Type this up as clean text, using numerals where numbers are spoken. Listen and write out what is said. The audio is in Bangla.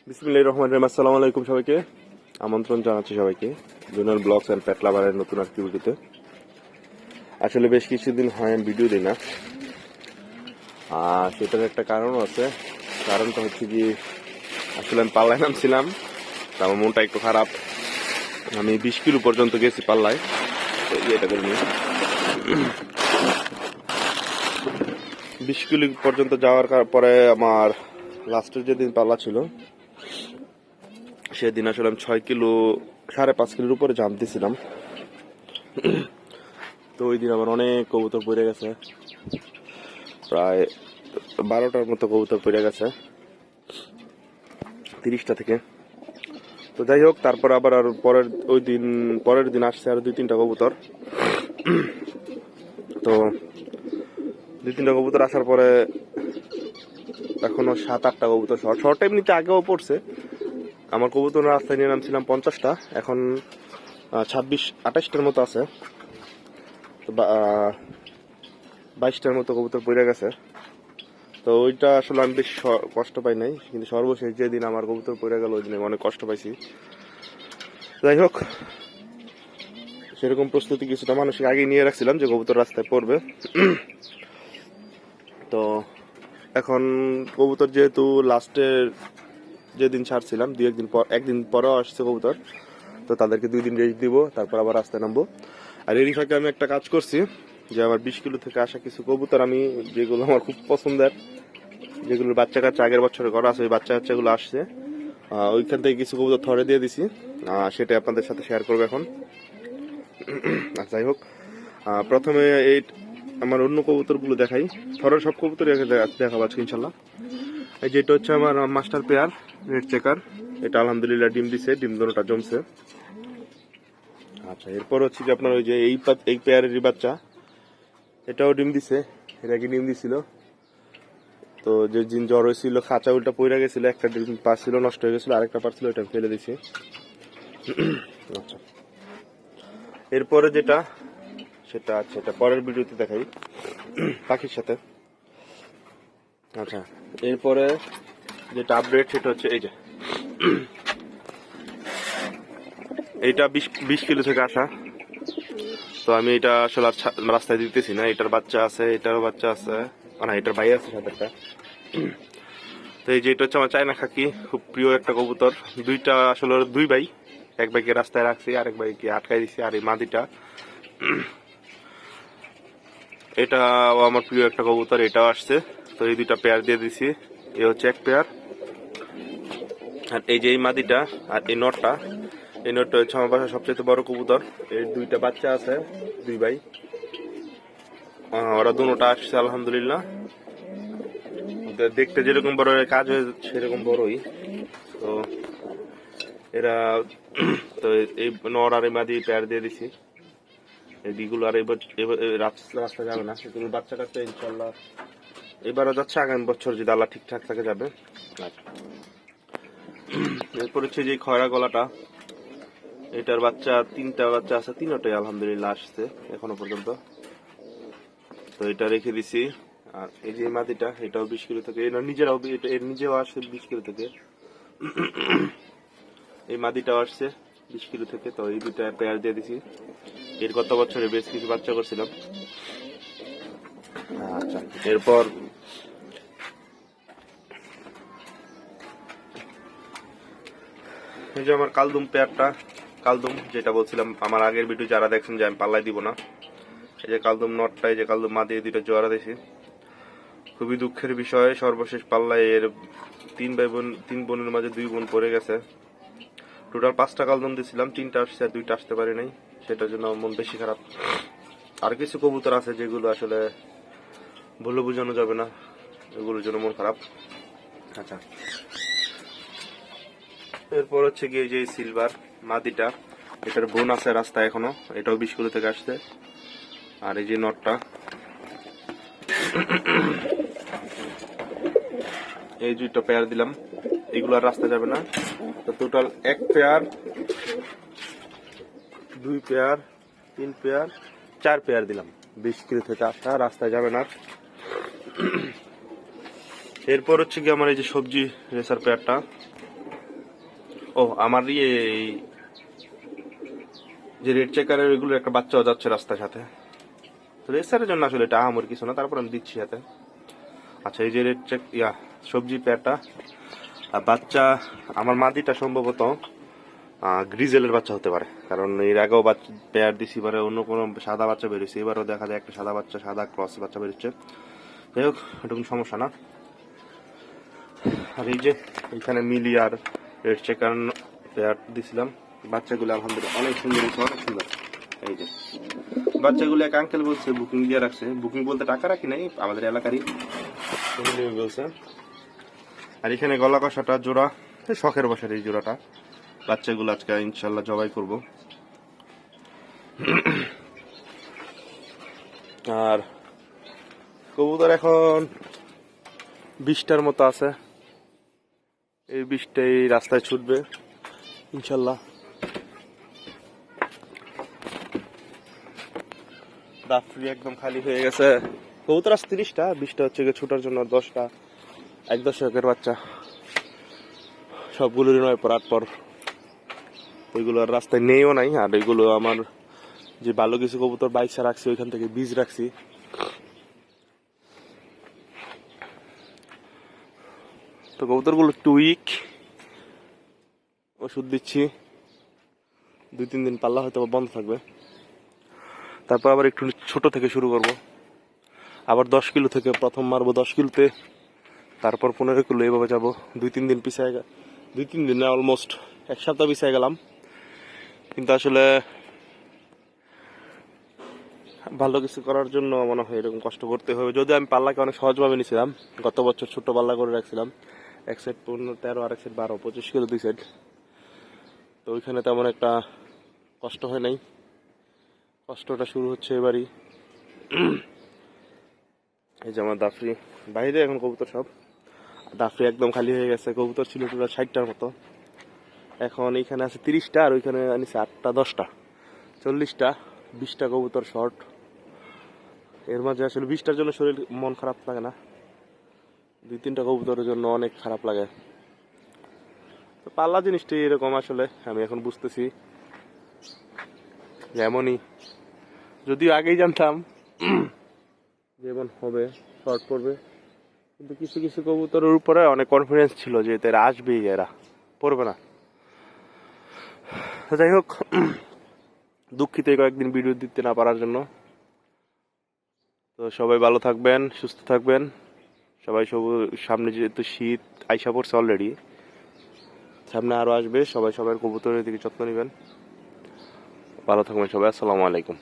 বিসমিল্লাহির রহমানির রহিম। আসসালামু আলাইকুম সবাইকে, আমন্ত্রণ জানাচ্ছি সবাইকে জুনিয়র ব্লগস অ্যান্ড পেট লাভারের নতুন একটি ভিডিওতে। আসলে বেশ কিছুদিন হয় আমি ভিডিও দিই না, আর সেটার একটা কারণও আছে। কারণটা হচ্ছে যে আসলে আমি পাল্লায় নামছিলাম, তো আমার মনটা একটু খারাপ। আমি 20 কিলো পর্যন্ত গেছি পাল্লায়। তো এটা করে নিয়ে 20 কিলো পর্যন্ত যাওয়ার পরে আমার লাস্টের যেদিন পাল্লা ছিল সেদিন আসলে আমি 6 কিলো 5.5 কিলোর উপরে জাম্প দিয়েছিলাম। তো ওই দিন আমার অনেক কবুতর পড়ে গেছে, প্রায় 12টার মতো কবুতর পড়ে গেছে 30টা থেকে। তো যাই হোক, তারপর আবার আর পরের দিন আসছে আর 2-3টা কবুতর। তো 2-3টা কবুতর আসার পরে এখনো 7-8টা কবুতর শর্ট এমনিতে আগেও পড়ছে। আমার কবুতর রাস্তায় নিয়ে নামছিলাম 50টা, এখন 26-28টার মতো আছে। তো 22টার মতো কবুতর পড়ে গেছে। তো ওইটা আসলে আমি বেশ কষ্ট পাই নাই, কিন্তু সর্বশেষ যেদিন আমার কবুতর পড়ে গেল ওই দিন আমি অনেক কষ্ট পাইছি। যাই হোক, সেরকম প্রস্তুতি কিছুটা মানসিক আগে নিয়ে রাখছিলাম যে কবুতর রাস্তায় পড়বে। তো এখন কবুতর যেহেতু লাস্টের যেদিন ছাড়ছিলাম একদিন পরেও আসছে কবুতর, তো তাদেরকে 2 দিন রেস্ট দিব, তারপর আবার রাস্তায় নামবো। আর এরই ফাঁকে আমি একটা কাজ করছি যে আমার 20 কিলো থেকে আসা কিছু কবুতর আমি, যেগুলো আমার খুব পছন্দের, যেগুলোর বাচ্চা কাচ্চা আগের বছরে করা আছে, ওই বাচ্চা কাচ্চাগুলো আসছে, ওইখান থেকে কিছু কবুতর থরে দিয়ে দিছি। সেটা আপনাদের সাথে শেয়ার করবো এখন। যাই হোক, প্রথমে এই আমার অন্য কবুতরগুলো দেখাই। থরের সব কবুতর দেখাবো আজকে ইনশাল্লাহ। এই যেটা হচ্ছে আমার মাস্টার পেয়ার রেড চেকার, এটা আলহামদুলিল্লাহ ডিম দিছে, ডিম দোনোটা জমছে। আচ্ছা, এরপর হচ্ছে যে আপনার ওই যে এই পেয়ারেরই বাচ্চা, এটাও ডিম দিছে, এর আগে ডিম দিছিল। তো যে দিন জ্বর হয়েছিল খাঁচা উল্টা পইরা গেছিল, একটা ডিম পারছিল নষ্ট হয়ে গেছিল, আরেকটা পারছিল ওইটা ফেলে দিছি। আচ্ছা, এরপরে যেটা সেটা পরের ভিডিওতে দেখাই পাখির সাথে। আচ্ছা, এরপরে যেটা আপডেট সেটা হচ্ছে এই যে এইটা 20 কিলো থেকে আসা। তো আমি এটা আসলে রাস্তায় দিতেছি না, এটার বাচ্চা আছে, এটারও বাচ্চা আছে, না এটার ভাই আছে সাথে একটা। তো এই যে এটা হচ্ছে আমার চায়না খাকি, খুব প্রিয় একটা কবুতর। দুইটা আসলে 2 ভাই, এক ভাইকে রাস্তায় রাখছি, আরেক ভাইকে আটকাই দিছি। আর এই মাদিটা, এটাও আমার প্রিয় একটা কবুতর, এটাও আসছে। তো এই 2টা পেয়ার দিয়ে দিছি, এ হচ্ছে এক পেয়ার। আর এই যে এই মাদিটা আর এই নটটা, এই নটটা হচ্ছে আমার বাসার সবচেয়ে বড় কবুতর। এর 2টা বাচ্চা আছে, 2 ভাই, ওরা দুটোটা আসছে আলহামদুলিল্লাহ। দেখতে যেরকম বড়, কাজ হয়ে সেরকম বড়ই। তো এরা তো এই নর আর এই মাদি পেয়ার দিয়ে দিছি। এইগুলো আর এবার রাস্তা যাবে না, সেগুলোর বাচ্চা কাচ্চা ইনশাল্লাহ এবারও যাচ্ছে, আগামী বছর যদি আল্লাহ ঠিকঠাক থাকে যাবে। এরপর হচ্ছে যে খয়রা গলাটা, এটার বাচ্চা 3টা বাচ্চা আছে, 3টাই আলহামদুলিল্লাহ আসছে এখনো পর্যন্ত। তো এটা রেখে দিছি। আর এই যে মাদিটা, এটাও 20 কিলো থেকে, এর নিজেও আসছে 20 কিলো থেকে। এই মাদিটাও আসছে 20 কিলো থেকে। তো এই 2টা পেয়ার দিয়ে দিছি। এর গত বছরে বেশ কিছু বাচ্চা করছিলাম। আচ্ছা, এরপর এই যে আমার কালদুম পেয়ারটা, কালদুম যেটা বলছিলাম আমার আগের ভিডিও যারা দেখছেন যে আমি পাল্লাই দিব না, এই যে কালদুম নটটা, এই যে কালদুম মাদি, 2টা জোয়ারা দিছি। খুবই দুঃখের বিষয়, সর্বশেষ পাল্লায় এর 3 বোনের মাঝে 2 বোন পড়ে গেছে। টোটাল 5টা কালদম দিয়েছিলাম, 3টা আসছে আর 2টা আসতে পারি নাই, সেটার জন্য আমার মন বেশি খারাপ। আর কিছু কবুতর আছে যেগুলো আসলে বলে বোঝানো যাবে না, এগুলোর জন্য মন খারাপ। আচ্ছা, এরপর হচ্ছে গিয়ে যে সিলভার মাদিটা, এটার বোন আছে রাস্তায় এখনো, এটাও 20 কিলো থেকে আসছে। আর এই যে নটটা, এই 2টা পেয়ার দিলাম, এগুলো আর রাস্তা যাবে না। তো total 1 pair, 2 pair, 3 pair, 4 pair দিলাম 20 কিলো থেকে আসা, রাস্তায় যাবে না। এরপর হচ্ছে কি আমার এই যে সবজি রেসার পেয়ারটা, ও আমার যে রেড চেকারের ওইগুলো একটা বাচ্চাও যাচ্ছে রাস্তার সাথে, তো রেসারের জন্য আসলে এটা আমার কিছু না, তারপর আমি দিচ্ছি হাতে। আচ্ছা, এই যে রেড চেক সবজি পেয়ারটা আর বাচ্চা, আমার মাদিটা সম্ভবত গ্রিজেলের বাচ্চা হতে পারে, কারণ এর আগেও পেয়ার দিছি, এবারে অন্য কোনো সাদা বাচ্চা বেরোচ্ছে, এবারও দেখা যায় একটা সাদা বাচ্চা, সাদা ক্রস বাচ্চা বেরোচ্ছে। যাই হোক, এটা কোনো সমস্যা না। আর এই যে এখানে মিলি আর রেড চেকার পেয়ার দিছিলাম, বাচ্চাগুলো আলহামদুলিল্লাহ অনেক সুন্দর হয়েছে, অনেক সুন্দর। এই যে বাচ্চাগুলো এক আঙ্কেল বলছে বুকিং দিয়ে রাখছে, বুকিং বলতে টাকা রাখি নাই, আমাদের এলাকারই বলছে। আর এখানে গলা কষাটা জোড়া, শখের বসার এই জোড়াটা, বাচ্চাগুলো আজকে ইনশাল্লাহ জবাই করব। আর কবুতর এখন 20টার মতো আছে, এই 20টাই রাস্তায় ছুটবে ইনশাল্লাহ। দাফরি একদম খালি হয়ে গেছে, কবুতর আছে 30টা, 20টা হচ্ছে গিয়ে ছুটার জন্য, 10টা 1 দশকের বাচ্চা, সবগুলোরই 9 পর 8 পর, ওইগুলো আর রাস্তায় নেইও নাই। আর ওইগুলো আমার যে ভালো কিছু কবুতর বাইসা রাখছি, ওইখান থেকে বীজ রাখছি। তো কবুতরগুলো একটু উইক, ওষুধ দিচ্ছি, 2-3 দিন পাল্লা হয়তো বন্ধ থাকবে, তারপর আবার একটু ছোট থেকে শুরু করব, আবার 10 কিলো থেকে প্রথম মারবো 10 কিলোতে, তারপর 15 কিলো, এইভাবে যাবো। 2-3 দিন পিছিয়ে 2-3 দিন না, অলমোস্ট 1 সপ্তাহ পিছিয়ে গেলাম। কিন্তু আসলে ভালো কিছু করার জন্য মনে হয় এরকম কষ্ট করতে হবে। যদি আমি পাল্লাকে অনেক সহজভাবে নিয়েছিলাম, গত বছর ছোট পাল্লা করে রাখছিলাম, এক সেট 15-13, আর এক সেট 12-25 কিলো 2 সেট, তো ওইখানে তেমন একটা কষ্ট হয় নাই, কষ্টটা শুরু হচ্ছে এবারই। এই যে আমার দাফরি বাইরে, এখন কবুতর সব দাফরি একদম খালি হয়ে গেছে, কবুতর ছিল টোটাল 60টার মতো, এখন এইখানে আছে 30টা, আর ওইখানে আনিছে 8টা 10টা 40টা, 20টা কবুতর শর্ট। এর মাঝে আসলে 20টার জন্য শরীর মন খারাপ লাগে না, 2-3টা কবুতরের জন্য অনেক খারাপ লাগে। তো পাল্লা জিনিসটা এরকম, আসলে আমি এখন বুঝতেছি যেমনই, যদিও আগেই জানতাম যেমন হবে, শর্ট পড়বে, কিন্তু কিছু কিছু কবুতরের উপরে অনেক কনফিডেন্স ছিল যে এরা আসবেই, এরা পড়বে না। যাই হোক, দুঃখিত এই কয়েকদিন ভিডিও দিতে না পারার জন্য। তো সবাই ভালো থাকবেন, সুস্থ থাকবেন সবাই। সামনে যেহেতু শীত আইসা পড়ছে অলরেডি, সামনে আরো আসবে, সবাই সবার কবুতরের দিকে যত্ন নেবেন। ভালো থাকবেন সবাই, আসসালামু আলাইকুম।